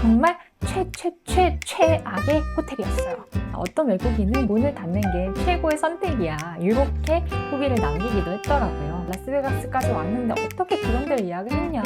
정말 최악의 호텔이었어요. 어떤 외국인은 문을 닫는 게 최고의 선택이야, 이렇게 후기를 남기기도 했더라고요. 라스베가스까지 왔는데 어떻게 그런 데를 예약을 했냐.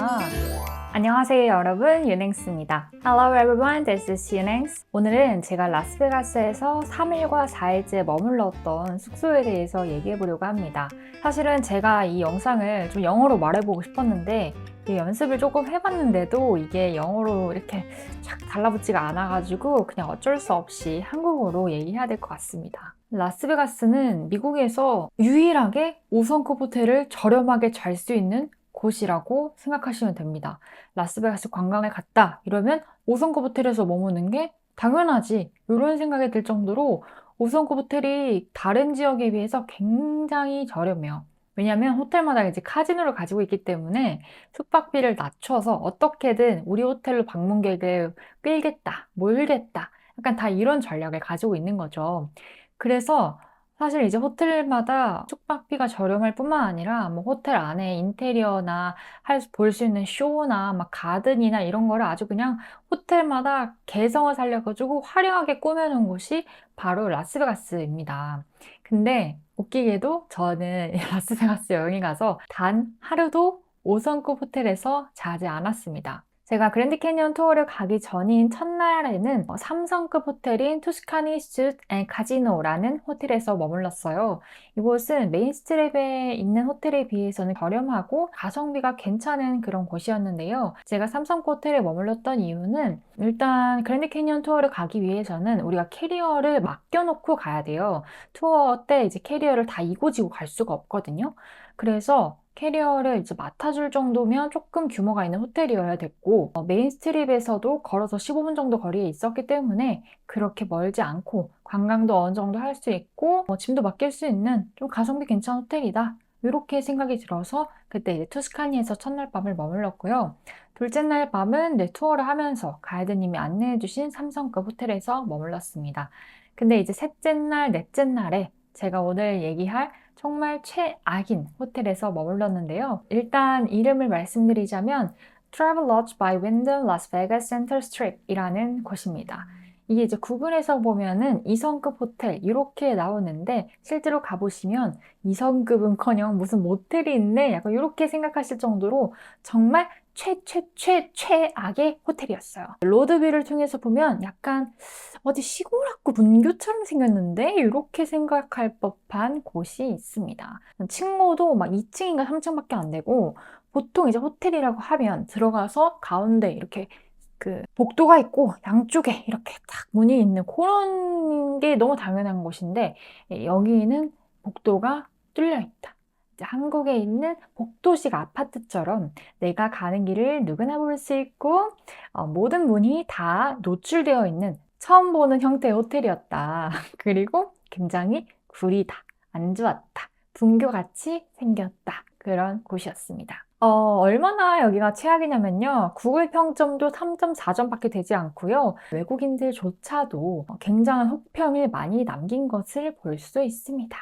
안녕하세요 여러분, 유냉스입니다. Hello everyone, this is 유냉스. 오늘은 제가 라스베가스에서 3일과 4일째 머물렀던 숙소에 대해서 얘기해보려고 합니다. 사실은 제가 이 영상을 좀 영어로 말해보고 싶었는데 연습을 조금 해봤는데도 이게 영어로 이렇게 착 달라붙지가 않아가지고 그냥 어쩔 수 없이 한국어로 얘기해야 될 것 같습니다. 라스베가스는 미국에서 유일하게 5성급 호텔을 저렴하게 잘 수 있는 곳이라고 생각하시면 됩니다. 라스베가스 관광에 갔다 이러면 5성급 호텔에서 머무는 게 당연하지, 이런 생각이 들 정도로 5성급 호텔이 다른 지역에 비해서 굉장히 저렴해요. 왜냐면 호텔마다 이제 카지노를 가지고 있기 때문에 숙박비를 낮춰서 어떻게든 우리 호텔로 방문객을 끌겠다, 몰겠다, 약간 다 이런 전략을 가지고 있는 거죠. 그래서 사실 이제 호텔마다 숙박비가 저렴할 뿐만 아니라 뭐 호텔 안에 인테리어나 볼 수 있는 쇼나 막 가든이나 이런 거를 아주 그냥 호텔마다 개성을 살려가지고 화려하게 꾸며놓은 곳이 바로 라스베가스입니다. 근데 웃기게도 저는 라스베가스 여행에 가서 단 하루도 5성급 호텔에서 자지 않았습니다. 제가 그랜드 캐니언 투어를 가기 전인 첫날에는 3성급 호텔인 투스카니 스튜 앤 카지노라는 호텔에서 머물렀어요. 이곳은 메인스트립에 있는 호텔에 비해서는 저렴하고 가성비가 괜찮은 그런 곳이었는데요. 제가 3성급 호텔에 머물렀던 이유는 일단 그랜드 캐니언 투어를 가기 위해서는 우리가 캐리어를 맡겨놓고 가야 돼요. 투어 때 이제 캐리어를 다 이고지고 갈 수가 없거든요. 그래서 캐리어를 이제 맡아줄 정도면 조금 규모가 있는 호텔이어야 됐고, 메인스트립에서도 걸어서 15분 정도 거리에 있었기 때문에 그렇게 멀지 않고 관광도 어느 정도 할 수 있고 짐도 맡길 수 있는 좀 가성비 괜찮은 호텔이다, 이렇게 생각이 들어서 그때 이제 투스카니에서 첫날 밤을 머물렀고요. 둘째 날 밤은 투어를 하면서 가이드님이 안내해주신 3성급 호텔에서 머물렀습니다. 근데 이제 셋째 날, 넷째 날에 제가 오늘 얘기할 정말 최악인 호텔에서 머물렀는데요. 일단 이름을 말씀드리자면 Travelodge by Wyndham Las Vegas Center Strip 이라는 곳입니다. 이게 이제 구글에서 보면은 2성급 호텔 이렇게 나오는데 실제로 가보시면 2성급은커녕 무슨 모텔이 있네, 약간 이렇게 생각하실 정도로 정말 최악의 호텔이었어요. 로드뷰를 통해서 보면 약간 어디 시골학교 분교처럼 생겼는데 이렇게 생각할 법한 곳이 있습니다. 층고도 막 2층인가 3층밖에 안 되고, 보통 이제 호텔이라고 하면 들어가서 가운데 이렇게 그 복도가 있고 양쪽에 이렇게 딱 문이 있는 그런 게 너무 당연한 곳인데, 여기는 복도가 뚫려 있다. 한국에 있는 복도식 아파트처럼 내가 가는 길을 누구나 볼 수 있고 모든 문이 다 노출되어 있는 처음 보는 형태의 호텔이었다. 그리고 굉장히 구리다, 안 좋았다, 분교같이 생겼다, 그런 곳이었습니다. 얼마나 여기가 최악이냐면요. 구글 평점도 3.4점밖에 되지 않고요. 외국인들조차도 굉장한 혹평을 많이 남긴 것을 볼 수 있습니다.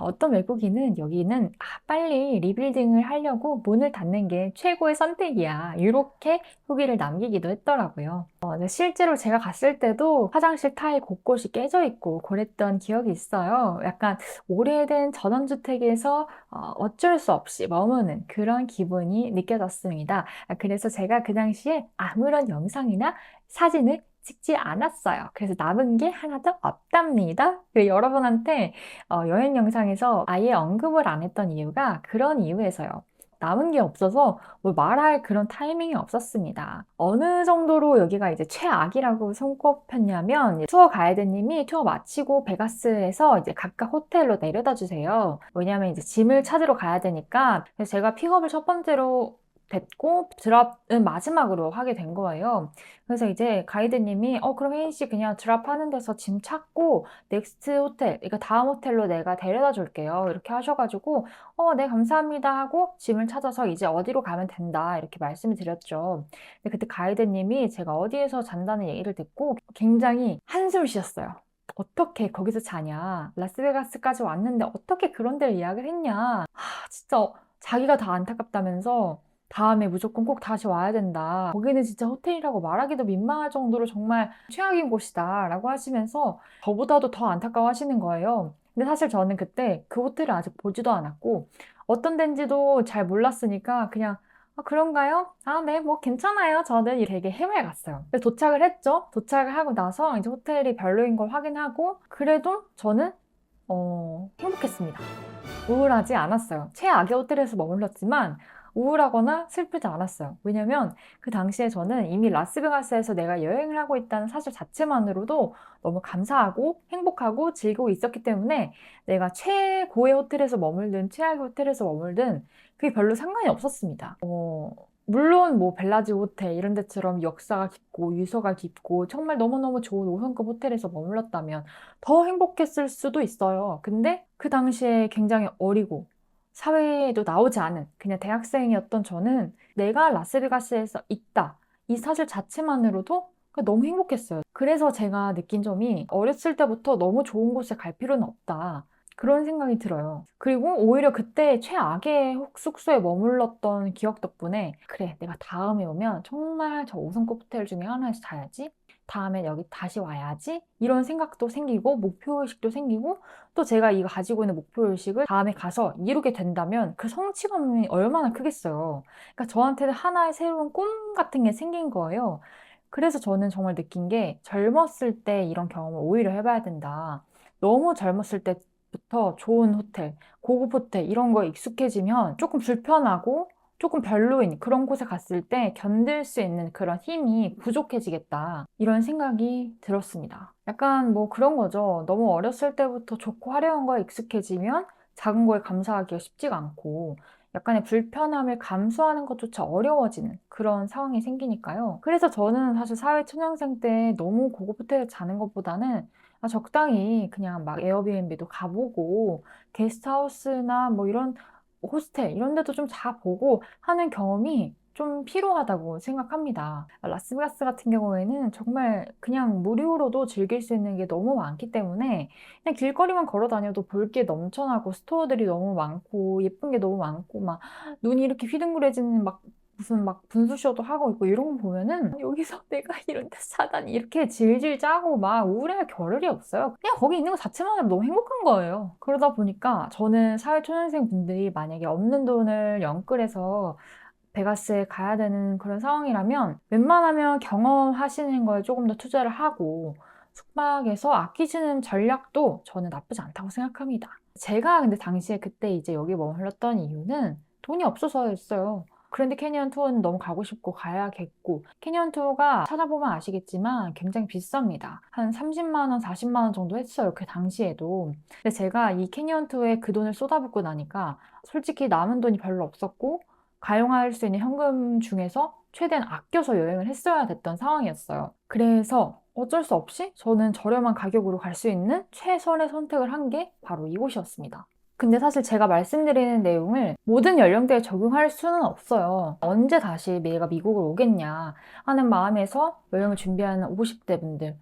어떤 외국인은 여기는 빨리 리빌딩을 하려고 문을 닫는 게 최고의 선택이야, 이렇게 후기를 남기기도 했더라고요. 실제로 제가 갔을 때도 화장실 타일 곳곳이 깨져 있고 그랬던 기억이 있어요. 약간 오래된 전원주택에서 어쩔 수 없이 머무는 그런 기분이 느껴졌습니다. 그래서 제가 그 당시에 아무런 영상이나 사진을 찍지 않았어요. 그래서 남은 게 하나도 없답니다. 여러분한테 여행 영상에서 아예 언급을 안 했던 이유가 그런 이유에서요. 남은 게 없어서 뭘 말할 그런 타이밍이 없었습니다. 어느 정도로 여기가 이제 최악이라고 손꼽혔냐면, 투어 가이드님이 투어 마치고 베가스에서 이제 각각 호텔로 내려다 주세요. 왜냐면 이제 짐을 찾으러 가야 되니까. 그래서 제가 픽업을 첫 번째로 됐고 드랍은 마지막으로 하게 된 거예요. 그래서 이제 가이드님이 그럼 혜인 씨 그냥 드랍하는 데서 짐 찾고 넥스트 호텔, 그러니까 다음 호텔로 내가 데려다 줄게요, 이렇게 하셔가지고 네 감사합니다 하고 짐을 찾아서 이제 어디로 가면 된다, 이렇게 말씀을 드렸죠. 근데 그때 가이드님이 제가 어디에서 잔다는 얘기를 듣고 굉장히 한숨을 쉬었어요. 어떻게 거기서 자냐, 라스베가스까지 왔는데 어떻게 그런 데를 예약을 했냐. 진짜 자기가 다 안타깝다면서 다음에 무조건 꼭 다시 와야 된다. 거기는 진짜 호텔이라고 말하기도 민망할 정도로 정말 최악인 곳이다. 라고 하시면서 저보다도 더 안타까워하시는 거예요. 근데 사실 저는 그때 그 호텔을 아직 보지도 않았고 어떤 데인지도 잘 몰랐으니까 그냥 그런가요? 아, 네, 뭐 괜찮아요. 저는 되게 해맑았어요. 그래서 도착을 했죠. 도착을 하고 나서 이제 호텔이 별로인 걸 확인하고 그래도 저는 행복했습니다. 우울하지 않았어요. 최악의 호텔에서 머물렀지만 우울하거나 슬프지 않았어요. 왜냐면 그 당시에 저는 이미 라스베가스에서 내가 여행을 하고 있다는 사실 자체만으로도 너무 감사하고 행복하고 즐기고 있었기 때문에 내가 최고의 호텔에서 머물든 최악의 호텔에서 머물든 그게 별로 상관이 없었습니다. 물론 뭐 벨라지 호텔 이런 데처럼 역사가 깊고 유서가 깊고 정말 너무너무 좋은 5성급 호텔에서 머물렀다면 더 행복했을 수도 있어요. 근데 그 당시에 굉장히 어리고 사회에도 나오지 않은 그냥 대학생이었던 저는 내가 라스베가스에서 있다. 이 사실 자체만으로도 너무 행복했어요. 그래서 제가 느낀 점이 어렸을 때부터 너무 좋은 곳에 갈 필요는 없다. 그런 생각이 들어요. 그리고 오히려 그때 최악의 숙소에 머물렀던 기억 덕분에 그래, 내가 다음에 오면 정말 저 5성급 호텔 중에 하나에서 자야지. 다음에 여기 다시 와야지. 이런 생각도 생기고 목표의식도 생기고 또 제가 이거 가지고 있는 목표의식을 다음에 가서 이루게 된다면 그 성취감이 얼마나 크겠어요. 그러니까 저한테는 하나의 새로운 꿈 같은 게 생긴 거예요. 그래서 저는 정말 느낀 게 젊었을 때 이런 경험을 오히려 해봐야 된다. 너무 젊었을 때부터 좋은 호텔, 고급 호텔 이런 거에 익숙해지면 조금 불편하고 조금 별로인 그런 곳에 갔을 때 견딜 수 있는 그런 힘이 부족해지겠다. 이런 생각이 들었습니다. 약간 뭐 그런 거죠. 너무 어렸을 때부터 좋고 화려한 거에 익숙해지면 작은 거에 감사하기가 쉽지가 않고 약간의 불편함을 감수하는 것조차 어려워지는 그런 상황이 생기니까요. 그래서 저는 사실 사회 초년생 때 너무 고급 호텔에 자는 것보다는 적당히 그냥 막 에어비앤비도 가보고 게스트하우스나 뭐 이런 호스텔 이런 데도 좀 자보고 하는 경험이 좀 필요하다고 생각합니다. 라스베가스 같은 경우에는 정말 그냥 무료로도 즐길 수 있는 게 너무 많기 때문에 그냥 길거리만 걸어 다녀도 볼 게 넘쳐나고 스토어들이 너무 많고 예쁜 게 너무 많고 막 눈이 이렇게 휘둥그레지는 막 무슨 막 분수쇼도 하고 있고 이런 거 보면은 여기서 내가 이런 데서 사다니 이렇게 질질 짜고 막 우울할 겨를이 없어요. 그냥 거기 있는 것 자체만으로 너무 행복한 거예요. 그러다 보니까 저는 사회초년생 분들이 만약에 없는 돈을 영끌해서 베가스에 가야 되는 그런 상황이라면 웬만하면 경험하시는 거에 조금 더 투자를 하고 숙박에서 아끼시는 전략도 저는 나쁘지 않다고 생각합니다. 제가 근데 당시에 그때 이제 여기 머물렀던 이유는 돈이 없어서였어요. 그랜드 캐니언 투어는 너무 가고 싶고 가야겠고 캐니언 투어가 찾아보면 아시겠지만 굉장히 비쌉니다. 한 30만 원, 40만 원 정도 했어요. 그 당시에도. 근데 제가 이 캐니언 투어에 그 돈을 쏟아붓고 나니까 솔직히 남은 돈이 별로 없었고 가용할 수 있는 현금 중에서 최대한 아껴서 여행을 했어야 됐던 상황이었어요. 그래서 어쩔 수 없이 저는 저렴한 가격으로 갈 수 있는 최선의 선택을 한 게 바로 이곳이었습니다. 근데 사실 제가 말씀드리는 내용을 모든 연령대에 적용할 수는 없어요. 언제 다시 내가 미국을 오겠냐 하는 마음에서 여행을 준비하는 50대 분들,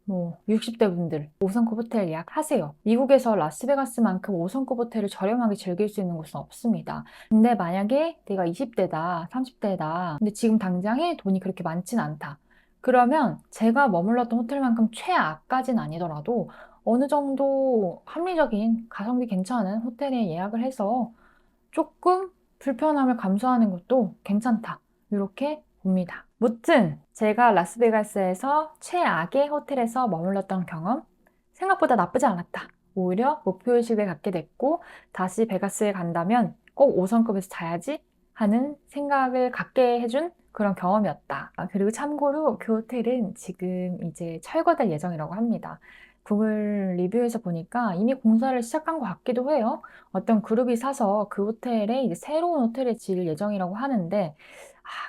뭐 60대 분들 5성급 호텔 예약하세요. 미국에서 라스베가스만큼 5성급 호텔을 저렴하게 즐길 수 있는 곳은 없습니다. 근데 만약에 내가 20대다, 30대다. 근데 지금 당장에 돈이 그렇게 많진 않다. 그러면 제가 머물렀던 호텔만큼 최악까진 아니더라도 어느 정도 합리적인 가성비 괜찮은 호텔에 예약을 해서 조금 불편함을 감수하는 것도 괜찮다. 이렇게 봅니다. 무튼 제가 라스베가스에서 최악의 호텔에서 머물렀던 경험 생각보다 나쁘지 않았다. 오히려 목표의식을 갖게 됐고 다시 베가스에 간다면 꼭 5성급에서 자야지 하는 생각을 갖게 해준 그런 경험이었다. 그리고 참고로 그 호텔은 지금 이제 철거될 예정이라고 합니다. 구글 리뷰에서 보니까 이미 공사를 시작한 것 같기도 해요. 어떤 그룹이 사서 그 호텔에 이제 새로운 호텔을 지을 예정이라고 하는데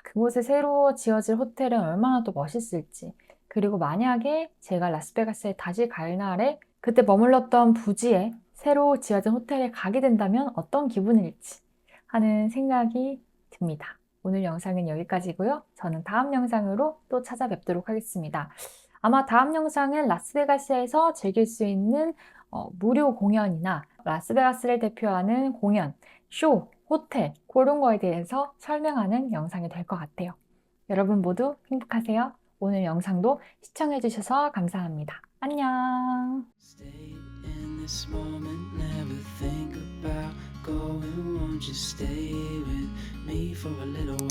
그곳에 새로 지어질 호텔은 얼마나 또 멋있을지 그리고 만약에 제가 라스베가스에 다시 갈 날에 그때 머물렀던 부지에 새로 지어진 호텔에 가게 된다면 어떤 기분일지 하는 생각이 듭니다. 오늘 영상은 여기까지고요. 저는 다음 영상으로 또 찾아뵙도록 하겠습니다. 아마 다음 영상은 라스베가스에서 즐길 수 있는 무료 공연이나 라스베가스를 대표하는 공연, 쇼 호텔, 그런 거에 대해서 설명하는 영상이 될 것 같아요. 여러분 모두 행복하세요. 오늘 영상도 시청해주셔서 감사합니다. 안녕. Stay in this moment, never think about going. Won't you stay with me for a little while?